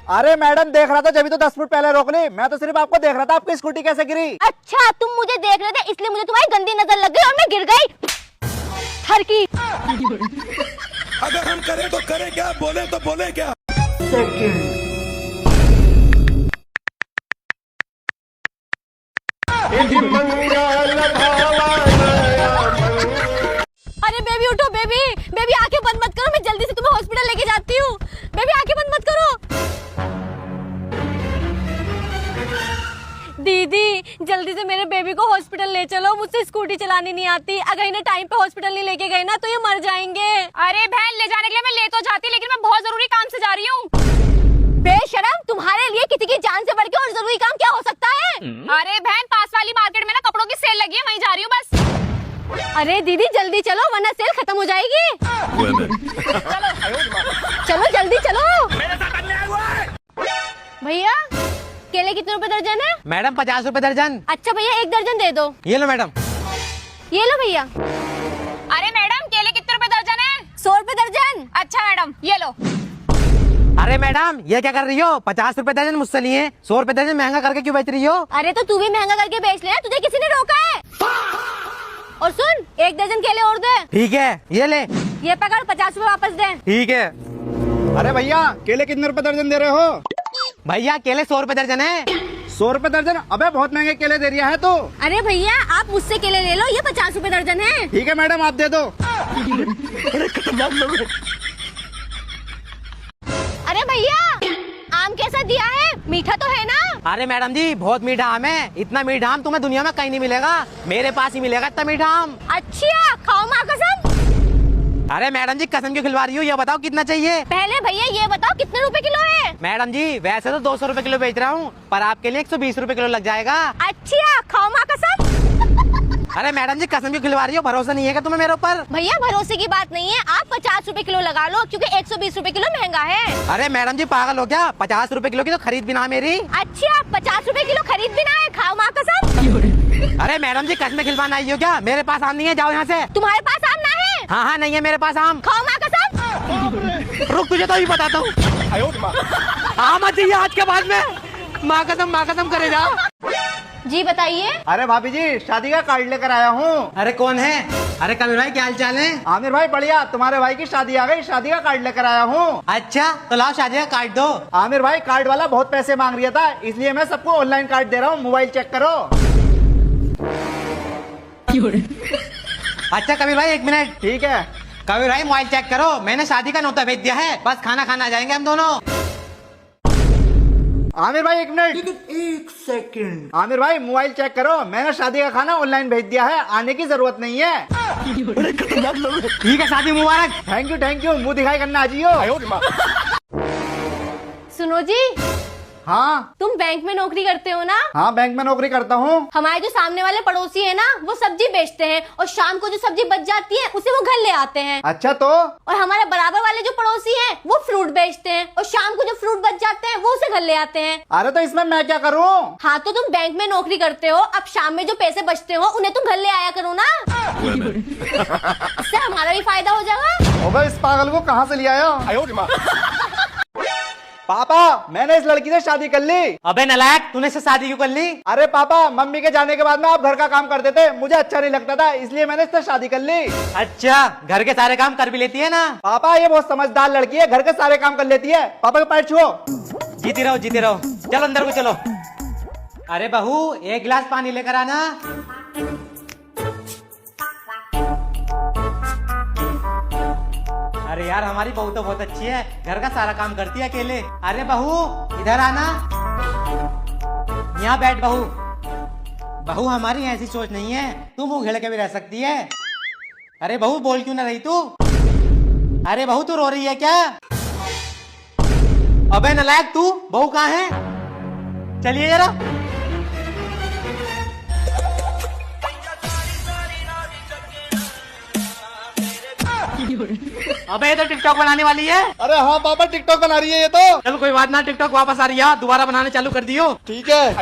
अरे मैडम देख रहा था, जब तो 10 फुट पहले रोक ली। मैं तो सिर्फ आपको देख रहा था, आपकी स्कूटी कैसे गिरी। अच्छा तुम मुझे देख रहे थे इसलिए मुझे तुम्हारी गंदी नजर लग गई और मैं गिर गई। हर की अगर हम करें तो करें क्या, बोले तो बोले क्या। अरे बेबी उठो, बेबी बेबी आंखें बंद मत करो, मैं जल्दी से तुम्हें हॉस्पिटल लेके जाती हूँ। बेबी आंखें बंद मत करो। दीदी जल्दी से मेरे बेबी को हॉस्पिटल ले चलो, मुझसे स्कूटी चलानी नहीं आती। अगर इन्हें टाइम पे हॉस्पिटल नहीं लेके गए ना तो ये मर जाएंगे। अरे बहन ले जाने के लिए मैं ले तो जाती, लेकिन मैं बहुत जरूरी काम से जा रही हूँ। बेशरम, तुम्हारे लिए किसी की जान से बढ़ के और जरूरी काम क्या हो सकता है? अरे बहन पास वाली मार्केट में ना कपड़ों की सेल लगी है, वहीं जा रही हूँ बस। अरे दीदी जल्दी चलो वरना सेल खत्म हो जाएगी। चलो जल्दी चलो। भैया केले कितने रुपए दर्जन है? मैडम 50 रुपए दर्जन। अच्छा भैया 1 दर्जन दे दो। ये लो मैडम। ये लो भैया। अरे मैडम केले कितने रुपए दर्जन है? 100 रुपए दर्जन। अच्छा मैडम ये लो। अरे मैडम ये क्या कर रही हो? 50 रुपए दर्जन मुझसे लिए, 100 रुपए दर्जन महंगा करके क्यों बेच रही हो? अरे तो तू भी महंगा करके बेच ले, तुझे किसी ने रोका है? और सुन 1 दर्जन केले और दे। ठीक है ये ले। ये पकड़ 50 रुपए वापस दे। ठीक है। अरे भैया केले कितने रुपए दर्जन दे रहे हो? भैया केले 100 रुपए दर्जन है। 100 रुपए दर्जन? अबे बहुत महंगे केले दे रहा है तो। अरे भैया आप मुझसे केले ले लो, ये 50 रुपए दर्जन है। ठीक है मैडम आप दे दो। अरे भैया आम कैसा दिया है, मीठा तो है ना? अरे मैडम जी बहुत मीठा आम है, इतना मीठा आम तुम्हें दुनिया में कहीं नहीं मिलेगा, मेरे पास ही मिलेगा इतना मीठा आम। अच्छा खाओ माँ कसम। अरे मैडम जी कसम क्यों खिलवा रही हो? ये बताओ कितना चाहिए? पहले भैया ये बताओ कितने रुपए किलो है? मैडम जी वैसे तो 200 रुपए किलो बेच रहा हूँ, पर आपके लिए 120 रुपए किलो लग जाएगा। अच्छा खाओ माँ कसम। अरे मैडम जी कसम क्यों खिलवा रही हो? भरोसा नहीं है क्या तुम्हें मेरे ऊपर? भैया भरोसे की बात नहीं है, आप 50 रुपए किलो लगा लो क्योंकि 120 रुपए किलो महंगा है। अरे मैडम जी पागल हो क्या? 50 रुपए किलो की तो खरीद भी ना मेरी। अच्छा 50 रुपए किलो खरीद भी ना है, खाओ माँ कसम। अरे मैडम जी कसम खिलवाना आई हो क्या? मेरे पास आम नहीं है, जाओ यहाँ से। तुम्हारे पास आम ना है? हाँ हाँ नहीं है मेरे पास आम। खाओ माँ कसम। रुक तुझे तो अभी बताता हूँ। आम मत दिया आज के बाद में, माँ कसम करे जा। जी बताइए। अरे भाभी जी शादी का कार्ड लेकर आया हूँ। अरे कौन है? अरे कबीर भाई क्या हाल चाल है? आमिर भाई बढ़िया, तुम्हारे भाई की शादी आ गई, शादी का कार्ड लेकर आया हूँ। अच्छा तो लाओ शादी का काट दो। आमिर भाई कार्ड वाला बहुत पैसे मांग रहा था, इसलिए मैं सबको ऑनलाइन कार्ड दे रहा हूँ, मोबाइल चेक करो। अच्छा कबीर भाई 1 मिनट। ठीक है। कबीर भाई मोबाइल चेक करो, मैंने शादी का न्योता भेज दिया है, बस खाना खाना आ जाएंगे हम दोनों। आमिर भाई 1 मिनट। 1 सेकंड। आमिर भाई मोबाइल चेक करो, मैंने शादी का खाना ऑनलाइन भेज दिया है, आने की जरूरत नहीं है। ठीक है शादी मुबारक। थैंक यू मुंह दिखाई करना आजियो। सुनो जी, हाँ तुम बैंक में नौकरी करते हो ना? हाँ बैंक में नौकरी करता हूँ। हमारे जो सामने वाले पड़ोसी है ना, वो सब्जी बेचते हैं और शाम को जो सब्जी बच जाती है उसे वो घर ले आते हैं। अच्छा तो? और हमारे बराबर वाले जो पड़ोसी हैं वो फ्रूट बेचते हैं और शाम को जो फ्रूट बच जाते हैं वो उसे घर ले आते हैं। अरे तो इसमें मैं क्या करूँ? हाँ तो तुम बैंक में नौकरी करते हो, अब शाम में जो पैसे बचते हो उन्हें तुम घर ले आया करो ना। इससे हमारा भी फायदा हो जाएगा। होगा इस पागल को कहाँ से ले आया? पापा मैंने इस लड़की से शादी कर ली। अबे नालायक तूने इससे शादी क्यों कर ली? अरे पापा मम्मी के जाने के बाद में आप घर का काम करते थे, मुझे अच्छा नहीं लगता था, इसलिए मैंने इससे शादी कर ली। अच्छा घर के सारे काम कर भी लेती है ना? पापा ये बहुत समझदार लड़की है, घर के सारे काम कर लेती है। पापा के पैर छुओ। जीती रहो चलो अंदर को चलो। अरे बहू 1 गिलास पानी लेकर आना। अरे यार हमारी बहू तो बहुत अच्छी है, घर का सारा काम करती है अकेले। अरे बहू इधर आना, यहाँ बैठ बहू। बहू हमारी ऐसी सोच नहीं है, तू मुंह घेड़ के भी रह सकती है। अरे बहू बोल क्यों ना रही तू? अरे बहू तू रो रही है क्या? अबे नालायक तू, बहू कहाँ है? चलिए जरा। अबे ये तो टिकटॉक बनाने वाली है। अरे हाँ पापा टिकटॉक बना रही है ये तो। चल कोई बात ना, टिकटॉक वापस आ रही है, दोबारा बनाने चालू कर दियो। ठीक है।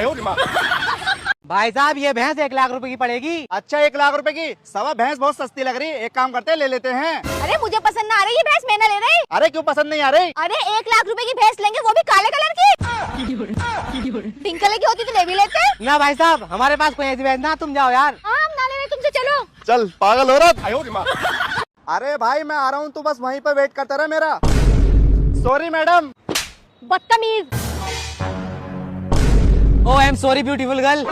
भाई साहब ये भैंस 1 लाख रुपए की पड़ेगी। अच्छा 1 लाख रुपए की? सवा भैंस बहुत सस्ती लग रही है, एक काम करते हैं ले लेते हैं। अरे मुझे पसंद ना आ रही ये भैंस, मैं ना ले रही। अरे क्यों पसंद नहीं आ रही? अरे 1 लाख रुपए की भैंस लेंगे, वो भी काले कलर की। पिंक कलर की होती तो ले भी लेते। ना भाई साहब हमारे पास कोई ऐसी भैंस ना, तुम जाओ यार। हाँ हम ना ले रहे, तुमसे चलो। चल पागल हो रहा। अरे भाई मैं आ रहा हूँ, तू बस वहीं पर वेट करता रहा मेरा। Sorry madam. बदतमीज। Oh I am sorry beautiful girl.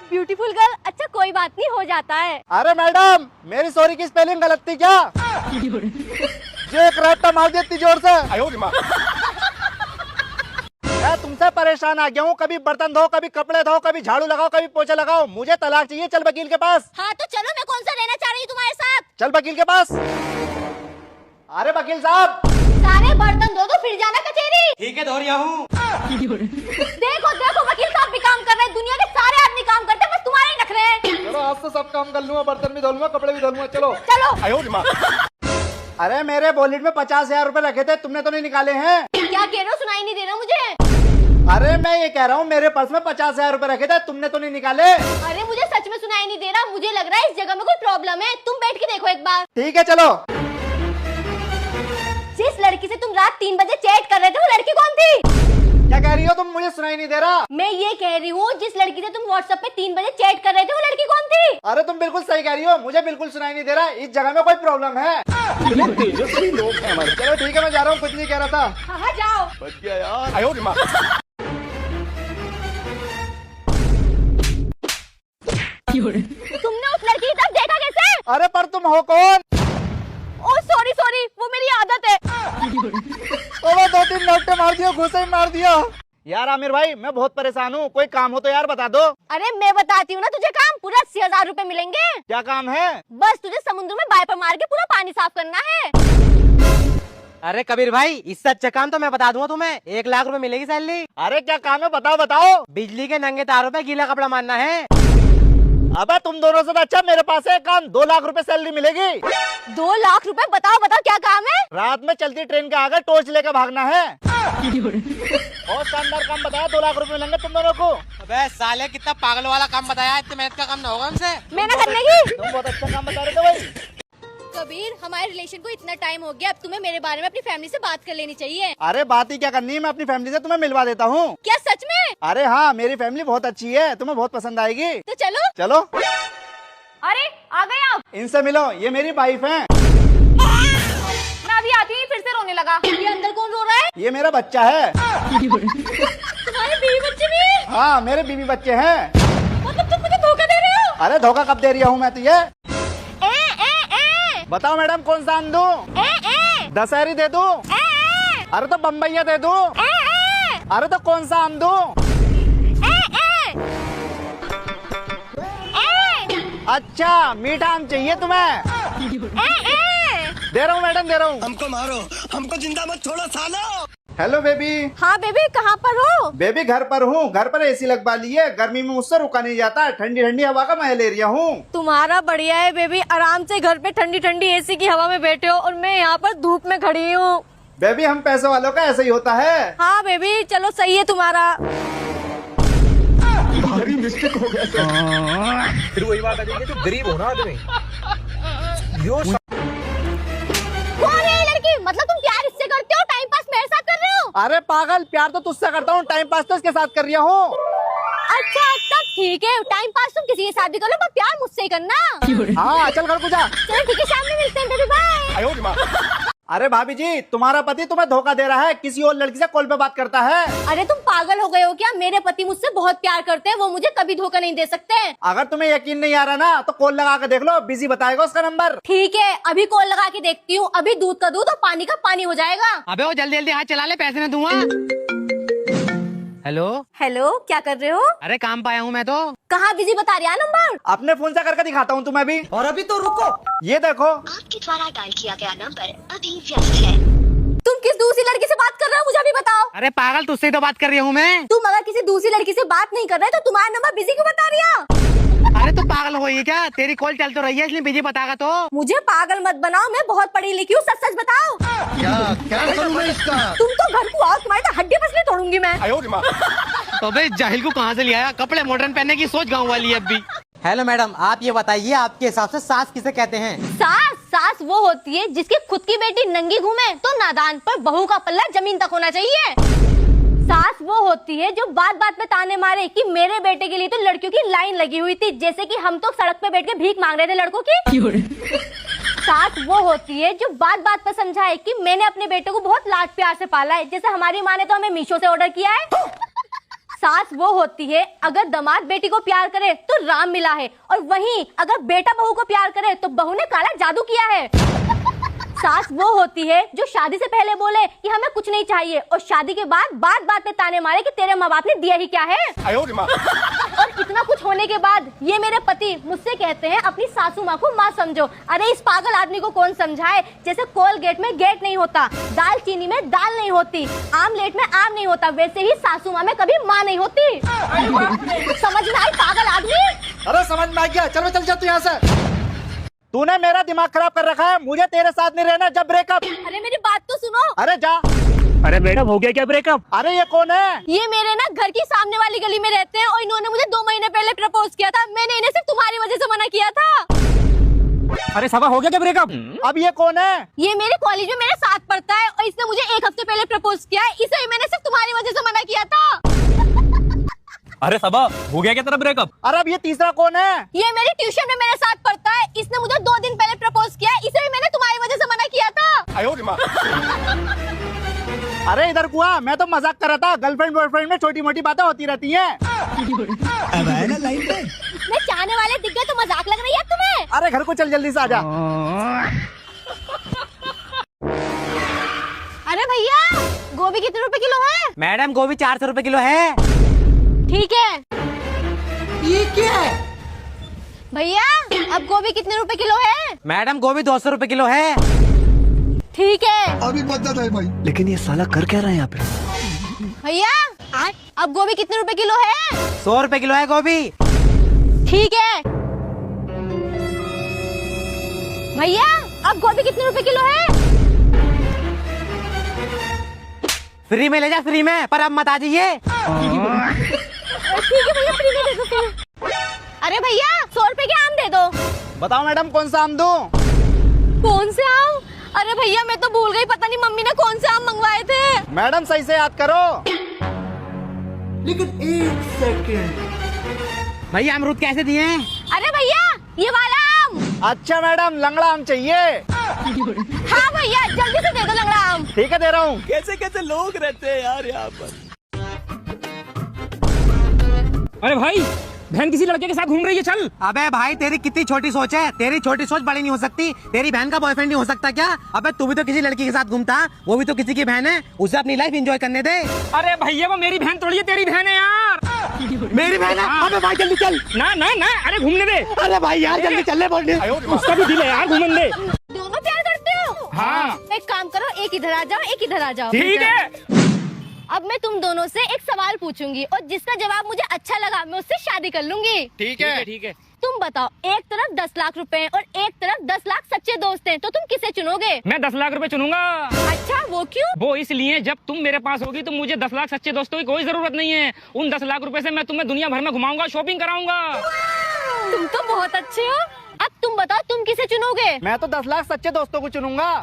Beautiful girl, अच्छा कोई बात नहीं, हो जाता है। अरे मैडम मेरी सॉरी की स्पेलिंग गलत थी क्या? जो एक रट्टा मार दिया इतनी जोर से। मैं तुमसे परेशान आ गया हूँ, कभी बर्तन धो, कभी कपड़े धो, कभी झाड़ू लगाओ, कभी पोछा लगाओ। मुझे तलाक चाहिए, चल वकील के पास। हाँ तो चलो, मैं कौन सा रहना चाह रही हूँ तुम्हारे साथ। चल वकील के पास। अरे वकील साहब। सारे बर्तन धो दो फिर जाना कचहरी। ठीक है धो रहा हूँ। देखो देखो वकील साहब भी काम कर रहे हैं, दुनिया के सारे आदमी काम करते हैं, बस तुम्हारे ही नखरे हैं। चलो आज से सब काम कर लूंगा, बर्तन भी धो लूंगा, कपड़े भी धो लूंगा। चलो चलो। अरे मेरे वॉलेट में 50,000 रुपए रखे थे, तुमने तो नहीं निकाले हैं? क्या कह रहे हो, सुनाई नहीं दे रहा मुझे। अरे मैं ये कह रहा हूँ मेरे पर्स में 50,000 रुपए रखे थे, तुमने तो नहीं निकाले? अरे मुझे सच में सुनाई नहीं दे रहा, मुझे लग रहा है इस जगह में कोई प्रॉब्लम है, तुम बैठ के देखो एक बार। ठीक है चलो। जिस लड़की से तुम रात 3 बजे चैट कर रहे थे वो लड़की कौन थी? क्या कह रही हो तुम, मुझे सुनाई नहीं दे रहा? मैं ये कह रही हूँ जिस लड़की से तुम व्हाट्सएप पे 3 बजे चैट कर रहे थे वो लड़की कौन थी? अरे तुम बिल्कुल सही कह रही हो, मुझे बिल्कुल सुनाई नहीं दे रहा, इस जगह में कोई प्रॉब्लम है। तेजस्वी लोग हैं हमारे। चलो ठीक है मैं जा रहा हूँ, कुछ नहीं कह रहा था। हाँ जाओ। बच गया यार। तुमने उस लड़की की तरफ देखा कैसे? अरे पर तुम हो कौन? ओ सॉरी सॉरी, वो मेरी आदत है। वो 2-3 नोटे मार दिया, घुसे ही मार दिया। यार आमिर भाई मैं बहुत परेशान हूँ, कोई काम हो तो यार बता दो। अरे मैं बताती हूँ ना तुझे काम, पूरा 80,000 रुपए मिलेंगे। क्या काम है? बस तुझे समुद्र में वाइपर मार के पूरा पानी साफ करना है। अरे कबीर भाई इससे अच्छा काम तो मैं बता दूंगा तुम्हें, 1 लाख रुपए मिलेगी सैलरी। अरे क्या काम है बताओ बताओ। बिजली के नंगे तारों पे गीला कपड़ा मारना है। अबे तुम दोनों से तो अच्छा मेरे पास है काम, 2 लाख रुपए सैलरी मिलेगी। 2 लाख रुपए? बताओ बताओ क्या काम है? रात में चलती ट्रेन के आगे टॉर्च लेकर भागना है। बहुत शानदार काम बताया, 2 लाख रुपए मिलेंगे तुम दोनों को। अबे साले कितना पागल वाला काम बताया, इतने मेहनत का काम ना होगा हमसे। मैं ना करने की। तुम बहुत अच्छा काम बता रहे थे भाई। कबीर हमारे रिलेशन को इतना टाइम हो गया, अब तुम्हें मेरे बारे में अपनी फैमिली से बात कर लेनी चाहिए। अरे बात ही क्या करनी है, मैं अपनी फैमिली से तुम्हें मिलवा देता हूँ। क्या सच में? अरे हाँ मेरी फैमिली बहुत अच्छी है, तुम्हें बहुत पसंद आएगी। तो चलो। चलो। अरे आ गए आप। इनसे मिलो, ये मेरी वाइफ है। मैं अभी आती हूँ, फिर से रोने लगा। ये अंदर कौन रो रहा है? ये मेरा बच्चा है। तुम्हारे बीवी बच्चे भी हैं? हाँ मेरे बीवी बच्चे हैं। मतलब तुम मुझे धोखा दे रहे हो? अरे धोखा कब दे रही हूँ मैं तुझे? ए बताओ मैडम कौन सा आम दूं? दशहरी दे दूं? अरे तो बम्बैया दे दूं? अरे तो कौन सा आम दूं? अच्छा मीठा आम चाहिए तुम्हें? दे रहा हूँ मैडम दे रहा हूँ। हमको मारो, हमको जिंदा मत छोड़ो सालो। Hello baby. हाँ बेबी कहाँ पर हो? बेबी घर पर हूँ, घर पर एसी लगवा ली है, गर्मी में मुझसे रुका नहीं जाता, ठंडी ठंडी हवा का मजा ले रहा हूँ। तुम्हारा बढ़िया है बेबी, आराम से घर पे ठंडी ठंडी एसी की हवा में बैठे हो और मैं यहाँ पर धूप में खड़ी हूँ। बेबी हम पैसे वालों का ऐसा ही होता है। हाँ बेबी चलो सही है तुम्हारा। भारी मिस्टेक हो गया सर। फिर वही बात आ जाएगी, तो गरीब हो ना आदमी। कौन है ये लड़की? मतलब तुम प्यार इससे करते हो, टाइम पास मेरे साथ कर रहे हो? अरे पागल, प्यार तो तुझसे करता हूँ, टाइम पास तो इसके साथ कर रहा हूँ। अच्छा अच्छा ठीक है, टाइम पास तुम किसी के साथ भी कर लो पर प्यार मुझसे ही करना। हाँ चल घर को जा। चलो ठीक है, शाम में मिलते हैं बेबी, बाय। अरे भाभी जी तुम्हारा पति तुम्हें धोखा दे रहा है, किसी और लड़की से कॉल पे बात करता है। अरे तुम पागल हो गए हो क्या? मेरे पति मुझसे बहुत प्यार करते हैं, वो मुझे कभी धोखा नहीं दे सकते। अगर तुम्हें यकीन नहीं आ रहा ना तो कॉल लगा के देख लो, बिजी बताएगा उसका नंबर। ठीक है अभी कॉल लगा के देखती हूँ, अभी दूध का दूध और पानी का पानी हो जाएगा। अबे वो जल्दी जल्दी हाथ चला ले, पैसे मैं दूंगा। हेलो हेलो क्या कर रहे हो? अरे काम पाया हूँ मैं तो। कहाँ बिजी बता रहा है नंबर? अपने फोन से करके दिखाता हूँ तुम्हें भी। और अभी तो रुको, ये देखो। आपके द्वारा डायल किया गया नंबर अभी व्यस्त है। तुम किस दूसरी लड़की से बात कर रहे हो मुझे अभी बताओ। अरे पागल तुझसे ही तो बात कर रही हूँ मैं। तुम अगर किसी दूसरी लड़की से बात नहीं कर रहे तो तुम्हारा नंबर बिजी क्यों बता रही? अरे तू पागल हो गई क्या? तेरी कॉल चल तो रही है इसलिए बिजी बतागा तो। मुझे पागल मत बनाओ, मैं बहुत पढ़ी लिखी हूँ, सच सच बताओ। क्या करूँ मैं इसका? तुम तो घर को आओ, तुम्हारी तो हड्डी पसली तोड़ूंगी मैं। तो अबे जाहिल को कहाँ से ले आया? कपड़े मॉडर्न पहनने की सोच गाँव वाली है अब भी। हेलो मैडम, आप ये बताइए आपके हिसाब से सास किसे कहते हैं? सास वो होती है जिसकी खुद की बेटी नंगी घूमे तो नादान, पर बहू का पल्ला जमीन तक होना चाहिए। सास वो होती है जो बात बात में ताने मारे कि मेरे बेटे के लिए तो लड़कियों की लाइन लगी हुई थी, जैसे कि हम तो सड़क पे बैठ के भीख मांग रहे थे लड़कों की। सास वो होती है जो बात बात पर समझाए कि मैंने अपने बेटे को बहुत लाड प्यार से पाला है, जैसे हमारी माँ ने तो हमें मीशो से ऑर्डर किया है। सास वो होती है अगर दामाद बेटी को प्यार करे तो राम मिला है, और वहीं अगर बेटा बहू को प्यार करे तो बहू ने काला जादू किया है। सास वो होती है जो शादी से पहले बोले कि हमें कुछ नहीं चाहिए, और शादी के बाद बात बात में ताने मारे कि तेरे माँ बाप ने दिया ही क्या है। और इतना कुछ होने के बाद ये मेरे पति मुझसे कहते हैं अपनी सासू माँ को माँ समझो। अरे इस पागल आदमी को कौन समझाए? जैसे कोलगेट में गेट नहीं होता, दाल चीनी में दाल नहीं होती, आमलेट में आम नहीं होता, वैसे ही सासू माँ में कभी माँ नहीं होती। समझ में आई पागल आदमी? अरे समझ में आ गया, चलो चल जा तू यहाँ से। तूने मेरा दिमाग खराब कर रखा है, मुझे तेरे साथ नहीं रहना। जब ब्रेकअप। अरे मेरी बात तो सुनो। अरे जा। अरे ब्रेकअप हो गया क्या? ब्रेकअप? अरे ये कौन है? ये मेरे ना घर की सामने वाली गली में रहते हैं, और इन्होंने मुझे 2 महीने पहले प्रपोज किया था। मैंने इन्हें सिर्फ तुम्हारी वजह से मना किया था। अरे सबा हो गया क्या ब्रेकअप? अब ये कौन है? ये मेरे कॉलेज में मेरे साथ पढ़ता है, और इसने मुझे 1 हफ्ते पहले प्रपोज किया है, इसे भी मैंने सिर्फ तुम्हारी वजह से मना किया था। अरे सबा हो गया क्या तेरा ब्रेकअप? अरे अब ये तीसरा कौन है? ये मेरी ट्यूशन में मेरे साथ पढ़ता है, इसने मुझे 2 दिन पहले प्रपोज किया है, इसे भी मैंने तुम्हारी वजह से मना किया था। अरे इधर कुआ, मैं तो मजाक कर रहा था। गर्लफ्रेंड बॉयफ्रेंड में छोटी मोटी बातें होती रहती हैं। अब आए ना लाइन पे। मैं चाहने वाले दिख गए तो मजाक लग रही है तुम्हें? अरे घर को चल, जल्दी से आजा। अरे भैया गोभी कितने रुपए किलो है? मैडम गोभी 400 रुपए किलो है। ठीक है। ये क्या है? भैया अब गोभी कितने रुपए किलो है? मैडम गोभी 200 रुपए किलो है। ठीक है। अभी बदल है भाई। लेकिन ये साला कर क्या रहा है यहाँ पे? भैया अब गोभी कितने रुपए किलो है? 100 रुपए किलो है गोभी। ठीक है। भैया अब गोभी कितने रुपए किलो है? फ्री में ले जा, फ्री में, पर अब मत आ जाइए। ठीक है भैया, फ्री में दे दो फिर। अरे भैया 100 रुपए के आम दे दो। बताओ मैडम कौन सा आम दूं? कौन से आम? अरे भैया मैं तो भूल गई, पता नहीं मम्मी ने कौन से आम मंगवाए थे। मैडम सही से याद करो। लेकिन 1 सेकंड। भैया अमरूद कैसे दिए हैं? अरे भैया ये वाला आम। अच्छा मैडम, लंगड़ा आम चाहिए। हाँ भैया जल्दी से दे दो लंगड़ा आम। ठीक है, दे रहा हूँ। कैसे कैसे लोग रहते हैं यार यहाँ पर। अरे भाई बहन किसी लड़के के साथ घूम रही है, चल। अबे भाई तेरी कितनी छोटी सोच है? तेरी छोटी सोच बड़ी नहीं हो सकती। तेरी बहन का बॉयफ्रेंड नहीं हो सकता क्या? अबे तू भी तो किसी लड़की के साथ घूमता, वो भी तो किसी की बहन है, उसे अपनी लाइफ एंजॉय करने दे। अरे भैया वो मेरी बहन थोड़ी है, तेरी बहन है यार। मेरी बहन है? अबे भाई जल्दी चल। ना ना ना, अरे घूमने दे। अरे भाई यार जल्दी चलने बोल रहे। उसका भी दिल है यार, घूमने दे। दोनों प्यार करते हो? हाँ। एक काम करो, एक इधर आ जाओ, एक इधर आ जाओ। ठीक है। अब मैं तुम दोनों से एक सवाल पूछूंगी, और जिसका जवाब मुझे अच्छा लगा मैं उससे शादी कर लूंगी। ठीक है। ठीक है। तुम बताओ, एक तरफ 10 लाख रुपए और एक तरफ 10 लाख सच्चे दोस्त हैं, तो तुम किसे चुनोगे? मैं 10 लाख रुपए चुनूंगा। अच्छा वो क्यों? वो इसलिए जब तुम मेरे पास होगी तो मुझे 10 लाख सच्चे दोस्तों की कोई जरूरत नहीं है। उन 10 लाख रुपए से मैं तुम्हें दुनिया भर में घुमाऊंगा, शॉपिंग कराऊंगा। तुम तो बहुत अच्छे हो। अब तुम बताओ तुम किसे चुनोगे? मैं तो 10 लाख सच्चे दोस्तों को चुनूंगा।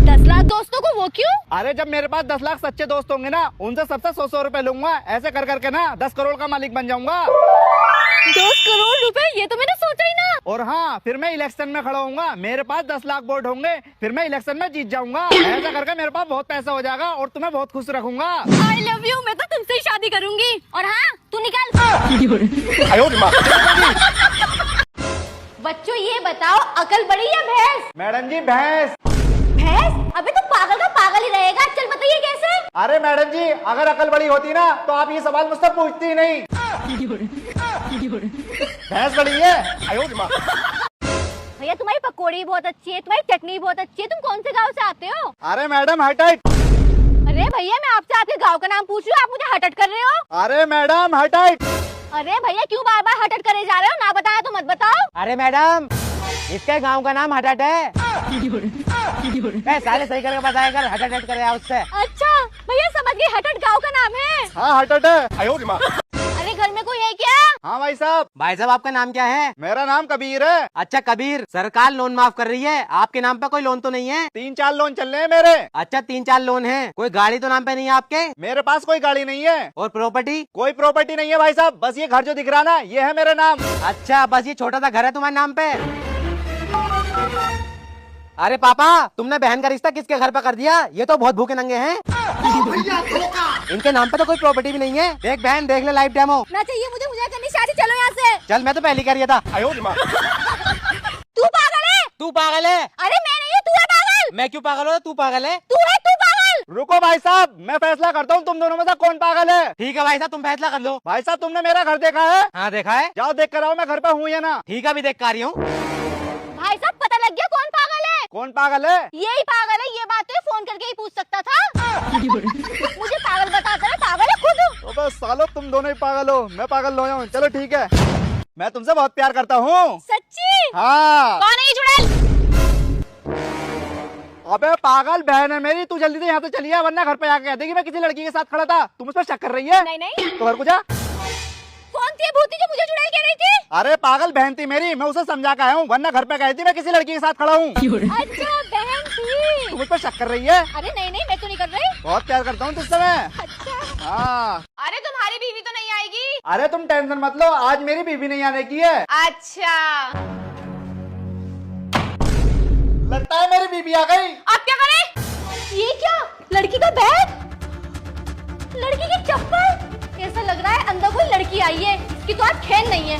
10 लाख दोस्तों को? वो क्यों? अरे जब मेरे पास 10 लाख सच्चे दोस्त होंगे ना, उनसे सबसे 100 रुपए लूंगा। ऐसे कर करके ना 10 करोड़ का मालिक बन जाऊंगा। 10 करोड़ रुपए? ये तो मैंने सोचा ही ना। और हाँ, फिर मैं इलेक्शन में खड़ा होऊंगा, मेरे पास 10 लाख वोट होंगे, फिर मैं इलेक्शन में जीत जाऊंगा। ऐसा करके मेरे पास बहुत पैसा हो जाएगा और तुम्हें बहुत खुश रखूंगा। I love you. मैं तो तुमसे ही शादी करूंगी। और हाँ तू निकल। बच्चों ये बताओ, अकल बड़ी या भैंस? मैडम जी भैंस। भैंस? अबे तो पागल का पागल ही रहेगा। चल बताइए कैसे? अरे मैडम जी, अगर अकल बड़ी होती ना तो आप ये सवाल मुझसे पूछती ही नहीं। भैंस बड़ी है। भैया तुम्हारी पकौड़ी बहुत अच्छी है, तुम्हारी चटनी बहुत अच्छी है। तुम कौन से गांव से आते हो? अरे मैडम हट हट। अरे भैया मैं आपसे आपके गांव का नाम पूछ रही हूँ, आप मुझे हट हट कर रहे हो। अरे मैडम हट हट। अरे भैया क्यों बार बार हट हट करे जा रहे हो? ना बताया तो मत बताओ। अरे मैडम इसके गांव का नाम हटट है। साले सही करके बताया कर, हटट करे उससे। अच्छा भैया समझ गई, हटट गाँव का नाम है। हाँ हटट है। अरे घर में कोई है क्या? हाँ भाई साहब। भाई साहब आपका नाम क्या है? मेरा नाम कबीर है। अच्छा कबीर, सरकार लोन माफ कर रही है, आपके नाम पे कोई लोन तो नहीं है? 3-4 लोन चल रहे हैं मेरे। अच्छा 3-4 लोन है, कोई गाड़ी तो नाम पे नहीं है आपके? मेरे पास कोई गाड़ी नहीं है। और प्रॉपर्टी? कोई प्रॉपर्टी नहीं है भाई साहब, बस ये घर जो दिख रहा ना, ये है मेरा नाम। अच्छा बस ये छोटा सा घर है तुम्हारे नाम पे? अरे पापा, तुमने बहन का रिश्ता किसके घर पे कर दिया? ये तो बहुत भूखे नंगे हैं। इनके नाम पे तो कोई प्रॉपर्टी भी नहीं है। देख बहन, देख ले लाइव डेमो। ना चाहिए मुझे, मुझे करनी शादी, चलो यहाँ से। चल मैं तो पहली कह रहा था। तू पागल है? तू पागल है? अरे मैं नहीं हूँ, तू है पागल। मैं क्यों पागल हो? तू पागल है? तू है, तू पागल। रुको भाई साहब, मैं फैसला करता हूँ तुम दोनों में से कौन पागल है। ठीक है भाई साहब, तुम फैसला कर लो। भाई साहब तुमने मेरा घर देखा है? हाँ देखा है। जाओ देख कर आओ, मैं घर पे हूँ या ना। ठीक है अभी देख कर आ रही हूँ। भाई साहब पता लग गया कौन पागल है? कौन पागल है? यही पागल है, ये बात तो ये फोन करके ही पूछ सकता था। मुझे पागल बताता है, पागल है खुद। तो बस सालो तुम दोनों ही पागल हो, मैं पागल हो हूँ। चलो ठीक है, मैं तुमसे बहुत प्यार करता हूँ। सच्ची? हाँ। कौन है ये चुड़ैल? अबे पागल बहन है मेरी, तू जल्दी से यहाँ से चलिए, वरना घर पे आके कह देगी मैं किसी लड़की के साथ खड़ा था। तुम उस पर शक कर रही है? नहीं नहीं। तो घर को जा। कौन थी भूती जो मुझे चुड़ैल कह रही थी? अरे पागल बहन थी मेरी, मैं उसे समझा के आया हूँ, वरना घर पे कह थी मैं किसी लड़की के साथ खड़ा हूँ। अच्छा बहन थी। तुम उस पर शक कर रही है? अरे नहीं नहीं, मैं तो नहीं कर रही। बहुत प्यार करता हूँ तुझसे मैं। अच्छा। हाँ। अरे तुम्हारी बीवी तो नहीं आएगी? अरे तुम टेंशन मत लो, आज मेरी बीवी नहीं आने की है। अच्छा, लगता है मेरी बीवी आ गई। अब क्या करें? ये क्या? लड़की का बैग, लड़की की चप्पल। ऐसा लग रहा है अंदर कोई लड़की आई है, इसकी तो आज खैर नहीं है।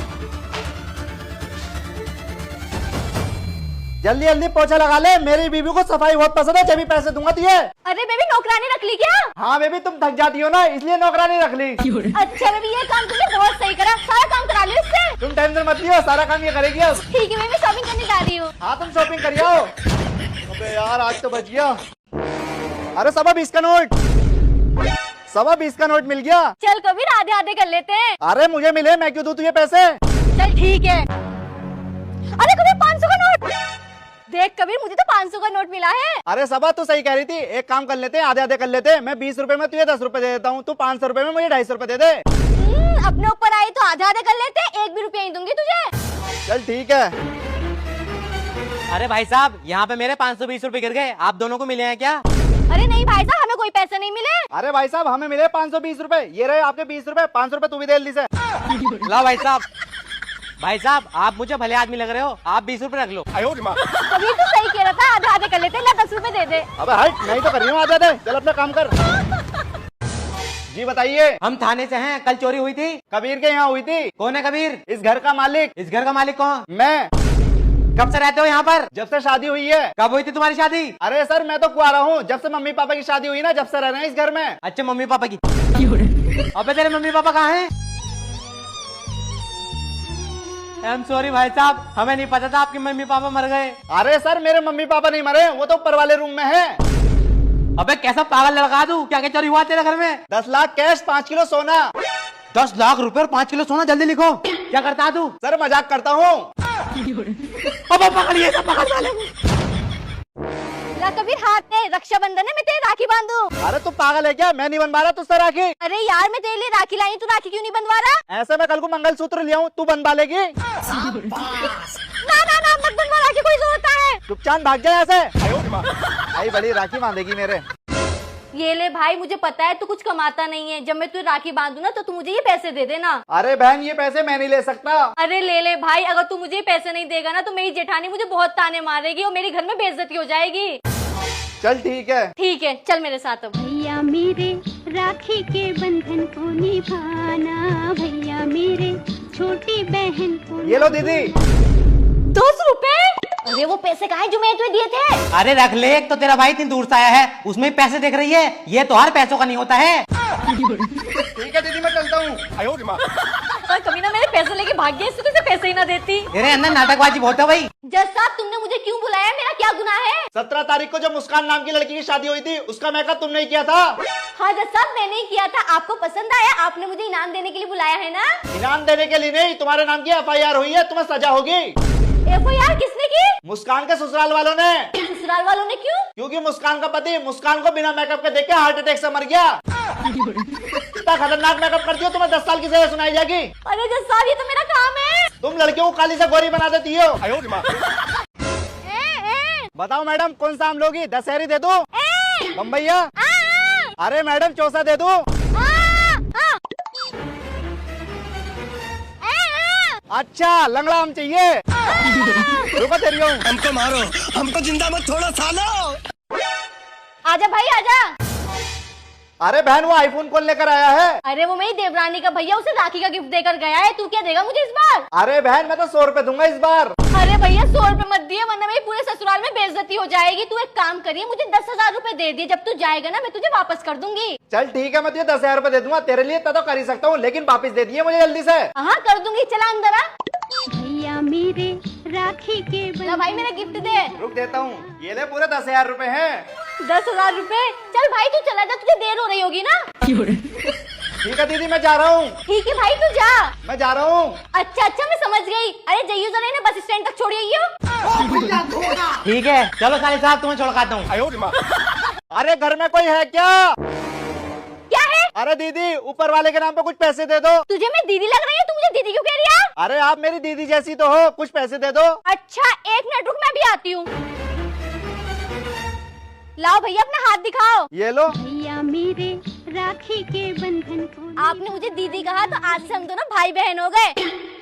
जल्दी जल्दी पोछा लगा ले, मेरी बीवी को सफाई बहुत पसंद है, जब भी पैसे दूंगा तुझे। अरे बेबी नौकरानी रख ली क्या? हाँ बेबी, तुम थक जाती हो ना, इसलिए नौकरानी रख ली। अच्छा बेबी, ये काम तुमने बहुत सही करा, सारा काम करा लो इससे। तुम टेंशन मत लियो, सारा काम ये करेगी अब। ठीक है बेबी, शॉपिंग करने जा रही हूँ। हाँ तुम शॉपिंग करिए आओ। अबे यार आज तो बच गया। अरे 20 का नोट, 20 का नोट मिल गया। चल कबीर आधे आधे कर लेते हैं। अरे मुझे मिले, मैं क्यों दूं तुझे पैसे। चल ठीक है। अरे कबीर 500 का नोट देख। कबीर मुझे तो 500 का नोट मिला है। अरे सबा तू सही कह रही थी, एक काम कर लेते हैं, आधे आधे कर लेते हैं। मैं 20 रुपए में तुझे 10 रुपए दे देता हूँ, तू 500 रुपए में मुझे 250 रुपए दे दे। अपने ऊपर आई तो आधे आधे कर लेते हैं, 1 भी रुपया नहीं दूंगी तुझे। चल ठीक है। अरे भाई साहब, यहाँ पे मेरे 520 रुपए गिर गए, आप दोनों को मिले हैं क्या? अरे नहीं भाई साहब, हमें कोई पैसे नहीं मिले। अरे भाई साहब हमें मिले 520 रुपए, ये रहे आपके 20 रुपए। 500 रुपए तू भी दे जल्दी से। ला भाई साहब। भाई साहब आप मुझे भले आदमी लग रहे हो, आप 20 रुपए रख लो। कबीर तो सही कह रहा था, आधे आधे कर लेते हैं। 10 रुपए दे दे। अबे हट, नहीं तो कर रही हूँ, आधे आधे। चल अपना काम कर। जी बताइए। हम थाने से हैं, कल चोरी हुई थी। कबीर के यहाँ हुई थी। कौन है कबीर? इस घर का मालिक। इस घर का मालिक कौन? मैं। कब से रहते हो यहाँ पर? जब से शादी हुई है। कब हुई थी तुम्हारी शादी? अरे सर मैं तो कुआरा हूँ, जब से मम्मी पापा की शादी हुई ना, जब से रह रहे हैं इस घर में। अच्छा मम्मी पापा की। अबे तेरे मम्मी पापा कहाँ हैं? आई एम सॉरी भाई साहब, हमें नहीं पता था आपके मम्मी पापा मर गए। अरे सर मेरे मम्मी पापा नहीं मरे, वो तो ऊपर वाले रूम में है। अबे कैसा पागल लगा दूं, क्या क्या चोरी हुआ तेरे घर में? 10 लाख कैश, 5 किलो सोना। 10 लाख रुपए और 5 किलो सोना, जल्दी लिखो। क्या करता है तू? सर मजाक करता हूँ। अब पकड़िए, सब पकड़ वाले। ला कबीर हाथ में, रक्षाबंधन है, मैं तेरी राखी बांधू। अरे तू पागल है क्या, मैं नहीं बनवा रहा तुझसे राखी। अरे यार मैं तेरे लिए राखी लाई, तू राखी क्यों नहीं बंधवा रहा? ऐसे मैं कल को मंगलसूत्र लिया हूँ, तू बनवा लेगी। ना ना ना मत बनवा, राखी कोई जरूरत है। चुपचाप भाग जाए ऐसे। भाई बड़ी राखी बांधेगी मेरे। ये ले भाई, मुझे पता है तू कुछ कमाता नहीं है, जब मैं तुझे राखी बांधू ना तो तू मुझे ये पैसे दे देना। अरे बहन ये पैसे मैं नहीं ले सकता। अरे ले ले भाई, अगर तू मुझे पैसे नहीं देगा ना तो मेरी जेठानी मुझे बहुत ताने मारेगी और मेरे घर में बेइज्जती हो जाएगी। चल ठीक है। ठीक है चल मेरे साथ अब। भैया मेरे राखी के बंधन को निभाना, भैया मेरे छोटी बहन को। ये लो दीदी। 10 रुपए? अरे वो पैसे कहाँ हैं जो मैंने तुम्हें दिए थे? अरे रख ले, एक तो तेरा भाई इतनी दूर से आया है, उसमें ही पैसे देख रही है, ये तो हर पैसों का नहीं होता है। ठीक है दीदी मैं चलता हूँ। पर कभी ना मेरे पैसे लेके भाग गया, इससे तुझे पैसे ही ना देती। तेरे अंदर नाटकबाजी बहुत है भाई। जज साहब तुमने मुझे क्यों बुलाया, मेरा क्या गुनाह है? 17 तारीख को जो मुस्कान नाम की लड़की की शादी हुई थी, उसका मेकअप तुमने ही किया था। हाँ जज साहब मैंने ही किया था, आपको पसंद आया, आपने मुझे इनाम देने के लिए बुलाया है ना? इनाम देने के लिए नहीं, तुम्हारे नाम की FIR हुई है, तुम्हें सजा होगी। FIR किसने मुस्कान के ससुराल वालों ने। ससुराल वालों ने क्यों? क्योंकि मुस्कान का पति मुस्कान को बिना मेकअप के देख के हार्ट अटैक से मर गया। इतना खतरनाक मेकअप करती हो, तुम्हें 10 साल की सजा सुनाई जाएगी। अरे 10 साल, ये तो मेरा काम है। तुम लड़कियों को काली से गोरी बना देती हो। ए, बताओ मैडम कौन सा आम लोगी? दशहरी दे दो? बम्बैया? अरे मैडम चौसा दे दो? अच्छा लंगड़ा आम चाहिए। रुको दे रही हूँ। हमको मारो, हमको जिंदा मत छोड़ो सालो। आजा भाई आजा। अरे बहन वो आईफोन कौन लेकर आया है? अरे वो मेरी देवरानी का भैया, उसे राखी का गिफ्ट देकर गया है। तू क्या देगा मुझे इस बार? अरे बहन मैं तो 100 रुपए दूंगा इस बार। अरे भैया 100 रुपए मत दिए, वरना मेरी पूरे ससुराल में बेइज्जती हो जाएगी। तू एक काम करिए, मुझे 10,000 रुपए दे दिए। जब तू जाएगा ना मैं तुझे वापस कर दूंगी। चल ठीक है, मैं तुझे 10,000 रुपए दे दूंगा। तेरे लिए तो कर ही सकता हूँ, लेकिन वापिस दे दिए मुझे जल्दी से। हाँ कर दूंगी, चला अंदर आ। भैया मेरे राखी के ला भाई मेरा गिफ्ट दे। रुक देता हूँ, ये ले पूरे 10,000 रुपए हैं। 10,000 रुपए? चल भाई तू चला जा, तुझे देर हो रही होगी ना। ठीक है दीदी मैं जा रहा हूँ। ठीक है भाई तू जा। मैं जा रहा हूँ। अच्छा अच्छा मैं समझ गई। अरे जयू जरा इन्हें बस स्टैंड तक छोड़िए। ठीक है चलो साले साहब, तुम्हें छोड़काता हूँ। अरे घर में कोई है क्या? क्या है? अरे दीदी ऊपर वाले के नाम पे कुछ पैसे दे दो। तुझे मैं दीदी लग रही है? तू मुझे दीदी क्यों कह रही है? अरे आप मेरी दीदी जैसी तो हो, कुछ पैसे दे दो। अच्छा 1 मिनट रुक, मैं भी आती हूँ। लाओ भैया अपना हाथ दिखाओ। ये लो। भैया मेरे राखी के बंधन को आपने मुझे दीदी कहा तो आज से हम दोनों भाई बहन हो गए।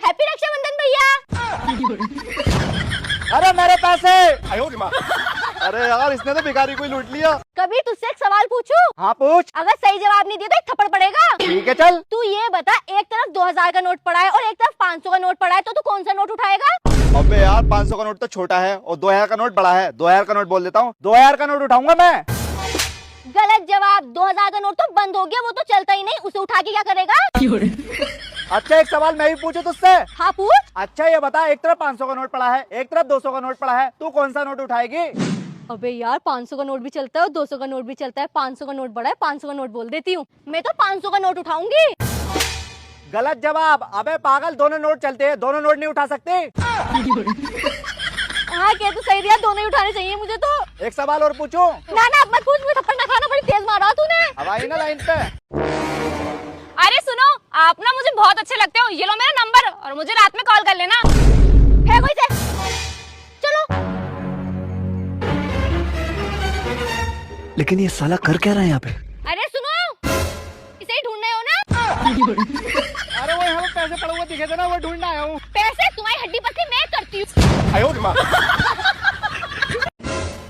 हैप्पी रक्षाबंधन भैया। अरे मेरे पैसे। अरे यार इसने तो भिखारी को ही लूट लिया। कभी तुझसे एक सवाल पूछूं? हाँ पूछ। अगर सही जवाब नहीं दिया तो एक थप्पड़ पड़ेगा। ठीक है चल। तू ये बता, एक तरफ 2,000 का नोट पड़ा है और एक तरफ 500 का नोट पड़ा है, तो तू कौन सा नोट उठाएगा? अबे यार 500 का नोट तो छोटा है और 2,000 का नोट बड़ा है। 2,000 का नोट बोल देता हूँ, 2,000 का नोट उठाऊंगा मैं। गलत जवाब। 2,000 का नोट तो बंद हो गया, वो तो चलता ही नहीं, उसे उठा के क्या करेगा? अच्छा एक सवाल मैं भी पूछूं तुझसे? हाँ पूछ। अच्छा ये बता, एक तरफ 500 का नोट पड़ा है, एक तरफ 200 का नोट पड़ा है, तू कौन सा नोट उठाएगी? अबे यार 500 का नोट भी चलता है और 200 का नोट भी चलता है। 500 का नोट बड़ा है, 500 का नोट बोल देती हूँ। मैं तो 500 का नोट उठाऊंगी। गलत जवाब। अबे पागल, दोनों नोट चलते हैं, दोनों नोट नहीं उठा सकते। हाँ क्या तू सही दिया, दोनों ही उठाने चाहिए मुझे तो। एक सवाल और पूछूं? ना ना अब मत पूछ, मुझे थप्पड़ ना खाना, बड़ी तेज मारा तूने। अब आई ना लाइन पे। अरे सुनो, आप ना मुझे बहुत अच्छे लगते हो। ये लो मेरा नंबर और मुझे रात में कॉल कर लेना। फेंको इसे। चलो। लेकिन ये साला कर क्या रहा है यहाँ पे? अरे सुनो, इसे ही ढूंढ रहे हो ना? अरे वो यहाँ पे पैसे पड़े हुए दिखे थे ना, वो ढूंढने आया हूँ। पैसे तुम्हारी हड्डी पसली मैं करती हूँ।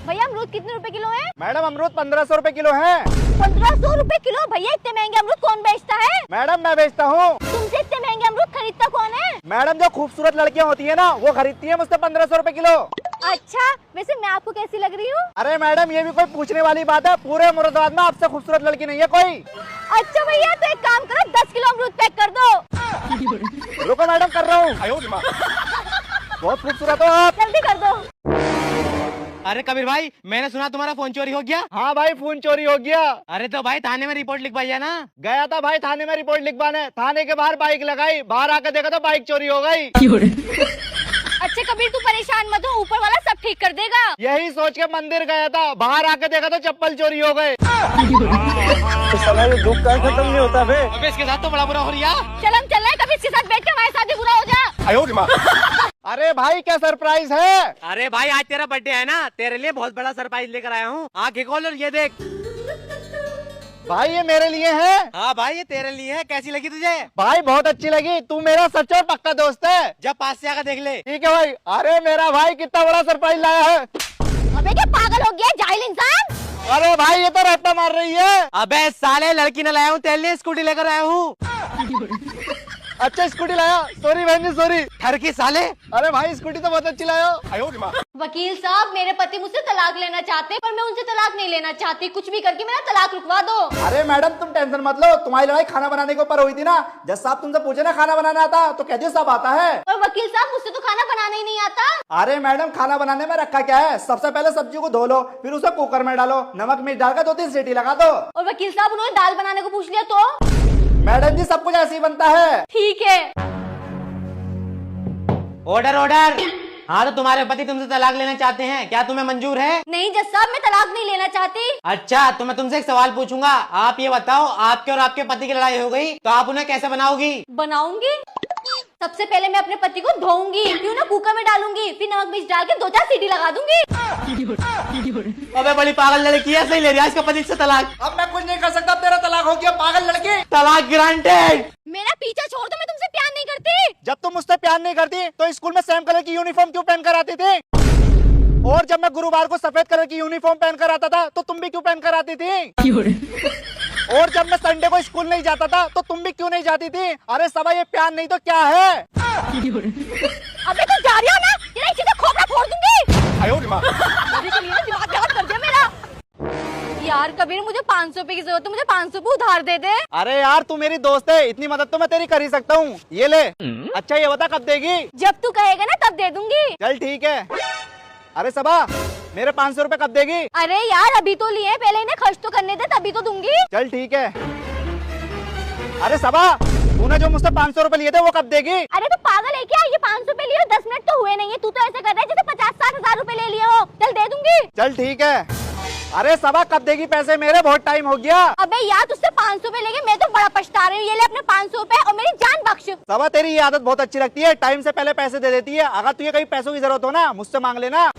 भैया अमरूद कितने रुपए किलो है? मैडम अमरूद 1500 रुपए किलो है। 1500 रुपए किलो? भैया इतने महंगे अमरूद कौन बेचता है? मैडम मैं बेचता हूँ। तुमसे इतने महंगे अमरूद खरीदता कौन है? मैडम जो खूबसूरत लड़कियाँ होती है ना, वो खरीदती है मुझसे 1500 रुपए किलो। अच्छा वैसे मैं आपको कैसी लग रही हूँ? अरे मैडम ये भी कोई पूछने वाली बात है? पूरे मुरादाबाद में आपसे खूबसूरत लड़की नहीं है कोई। अच्छा भैया तो एक काम करो, 10 किलो अमरूद पैक कर दो। रुको मैडम कर रहा हूँ। बहुत खूबसूरत हो आप। जल्दी कर दो। अरे कबीर भाई, मैंने सुना तुम्हारा फोन चोरी हो गया। हाँ भाई फोन चोरी हो गया। अरे तो भाई थाने में रिपोर्ट लिखवाई है ना? गया था भाई थाने में रिपोर्ट लिखवाने। थाने के बाहर बाइक लगाई, बाहर आकर देखा तो बाइक चोरी हो गई। अच्छा कबीर तू परेशान मत हो, ऊपर वाला सब ठीक कर देगा। यही सोच के मंदिर गया था, बाहर आके देखा तो चप्पल चोरी हो गए। दुख का खत्म नहीं होता बे। अबे इसके साथ तो बड़ा बुरा हो रहा। चल हम चल रहे हैं, कभी इसके साथ बैठ के हमारे साथ भी बुरा हो जा। अरे भाई क्या सरप्राइज है? अरे भाई आज तेरा बर्थडे है ना, तेरे लिए बहुत बड़ा सरप्राइज लेकर आया हूँ। आंखें खोल और ये देख। भाई ये मेरे लिए है? हाँ भाई ये तेरे लिए है। कैसी लगी तुझे? भाई बहुत अच्छी लगी, तू मेरा सच्चा और पक्का दोस्त है। जब पास से आकर देख ले। ठीक है भाई। अरे मेरा भाई कितना बड़ा सरप्राइज लाया है। अबे क्या पागल हो गया जाहिल इंसान? अरे भाई ये तो रट्टा मार रही है। अबे साले लड़की न लाया हूँ, तेरे लिए स्कूटी लेकर आया हूँ। अच्छा स्कूटी लाया? सॉरी बहन जी सॉरी। ठरकी साले। अरे भाई स्कूटी तो बहुत अच्छी लाया। वकील साहब मेरे पति मुझसे तलाक लेना चाहते हैं, पर मैं उनसे तलाक नहीं लेना चाहती। कुछ भी करके मेरा तलाक रुकवा दो। अरे मैडम तुम टेंशन मत लो, तुम्हारी लड़ाई खाना बनाने के ऊपर हुई थी ना। जज साहब तुमसे पूछे ना खाना बनाना आता, तो कह दियो सब आता है। और वकील साहब मुझसे तो खाना बनाना ही नहीं आता। अरे मैडम खाना बनाने में रखा क्या है? सबसे पहले सब्जी को धो लो, फिर उसे कुकर में डालो, नमक मिर्च डालकर 2-3 सीटी लगा दो। और वकील साहब उन्होंने दाल बनाने को पूछ लिया तो? मैडम जी सब कुछ ऐसे ही बनता है। ठीक है। Order order. हाँ तो तुम्हारे पति तुमसे तलाक लेना चाहते हैं, क्या तुम्हें मंजूर है? नहीं जज साहब, मैं तलाक नहीं लेना चाहती। अच्छा, तो मैं तुमसे एक सवाल पूछूंगा, आप ये बताओ, आपके और आपके पति की लड़ाई हो गई तो आप उन्हें कैसे बनाओगी? बनाऊंगी? सबसे पहले मैं अपने पति को धोऊंगी, फिर उन्हें कुकर में डालूंगी, फिर नमक मिर्च डाल के 2-4 सीटी लगा दूंगी। अबे बड़ी पागल लड़की है, सही ले रही है इसका पति से तलाक। अब मैं कुछ नहीं कर सकता, तेरा तलाक हो गया पागल लड़की। तलाक ग्रांटेड। मेरा पीछा छोड़ दो, मैं तुमसे प्यार नहीं करती। जब तुम मुझसे प्यार नहीं करती तो स्कूल में सेम कलर की यूनिफॉर्म क्यों पहन कर आती थी? और जब मैं गुरुवार को सफेद कलर की यूनिफॉर्म पहन कर आता था तो तुम भी क्यों पहन कर आती थी? और जब मैं संडे को स्कूल नहीं जाता था तो तुम भी क्यों नहीं जाती थी? अरे सबा ये प्यार नहीं तो क्या है? अबे तू जा रही हो ना, तेरा इसी से खोपड़ा फोड़ दूंगी। अभी तो मेरा दिमाग खराब कर दिया मेरा। यार कबीर, मुझे 500 रुपए की जरूरत है, मुझे 500 रुपए उधार दे दे। अरे यार तू मेरी दोस्त है, इतनी मदद तो मैं तेरी कर ही सकता हूँ। ये ले। अच्छा ये बता कब देगी? जब तू कहेगा ना तब दे दूंगी। चल ठीक है। अरे सबा मेरे 500 रुपए कब देगी? अरे यार अभी तो लिए, पहले इन्हें खर्च तो करने दे तभी तो दूंगी। चल ठीक है। अरे सबा तूने जो मुझसे 500 रुपए लिए थे वो कब देगी? अरे तू पागल है क्या? ये 500 रुपए लिए 10 मिनट तो हुए नहीं है, तू तो ऐसे कर रहा है जैसे 50-60 हजार रुपए ले लिए हो। चल दे दूंगी। चल ठीक है। अरे सबा कब देगी पैसे मेरे? बहुत टाइम हो गया। अबे यार तुझसे 500 रुपए लेके मैं तो बड़ा पछता रही हूँ। ये ले अपने 500 रुपए और मेरी जान बख्श। सबा तेरी ये आदत बहुत अच्छी लगती है, टाइम से पहले पैसे दे देती है। अगर तुझे कहीं पैसों की जरूरत हो ना मुझसे मांग लेना।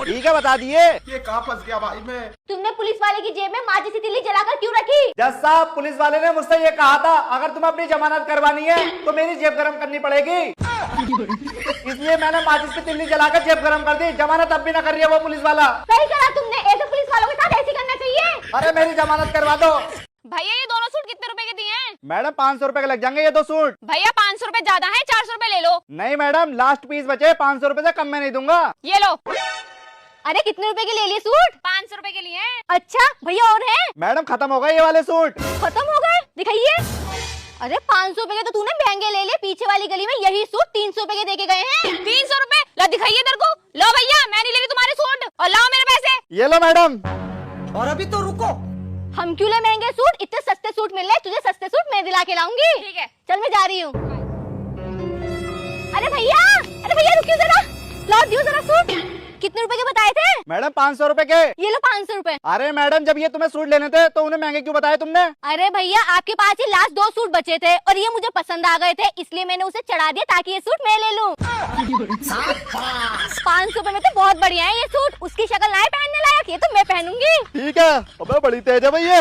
ठीक है बता दिए। ये कहाँ फंस गया भाई मैं? तुमने पुलिस वाले की जेब में माचिस की तीली जलाकर क्यों रखी? जज साहब पुलिस वाले ने मुझसे ये कहा था अगर तुम्हें अपनी जमानत करवानी है तो मेरी जेब गरम करनी पड़ेगी। इसलिए मैंने माचिस की तिल्ली जलाकर जेब गरम कर दी। जमानत अब भी ना कर रही है वो पुलिस वाला। सही करा तुमने, ऐसे पुलिस वालों के साथ ऐसे करना चाहिए। अरे मेरी जमानत करवा दो। भैया ये दोनों सूट कितने रुपए के दिए हैं? मैडम 500 रुपए के लग जाएंगे ये 2 सूट। भैया 500 रुपए ज्यादा है, 400 रुपए ले लो। नहीं मैडम लास्ट पीस बचे, 500 रुपए से कम में नहीं दूंगा। ये लो। अरे कितने रुपए के ले लिए सूट? 500 रुपए के लिए हैं। अच्छा भैया और है? मैडम खत्म हो गए ये वाले सूट। खत्म हो गए? दिखाइए। अरे 500 रुपए के तो तूने महंगे ले लिए, पीछे वाली गली में यही सूट 300 रुपए के देके गए हैं। 300 रुपए? ला दिखाइए इधर को। लो भैया मैं नहीं ले रही तुम्हारे सूट, और लाओ मेरे पैसे। ये लो मैडम। और अभी तो रुको, हम क्यों ले महंगे सूट? इतने सस्ते सूट मिल रहे, तुझे सस्ते सूट मैं दिला के लाऊंगी। ठीक है। चल मैं जा रही हूँ। अरे भैया रुकियो जरा, लाओ दियो जरा सूट। कितने रुपए के बताए थे? मैडम 500 रुपए के। ये लो 500 रुपए। अरे मैडम जब ये तुम्हें सूट लेने थे तो उन्हें महंगे क्यों बताए तुमने? अरे भैया आपके पास ही लास्ट 2 सूट बचे थे और ये मुझे पसंद आ गए थे, इसलिए मैंने उसे चढ़ा दिया ताकि ये सूट मैं ले लूं। 500 रुपए में तो बहुत बढ़िया है ये सूट, उसकी शक्ल ना है पहनने लायक, ये तो मैं पहनूंगी। ठीक है। अबे बड़ी तेज है भैया।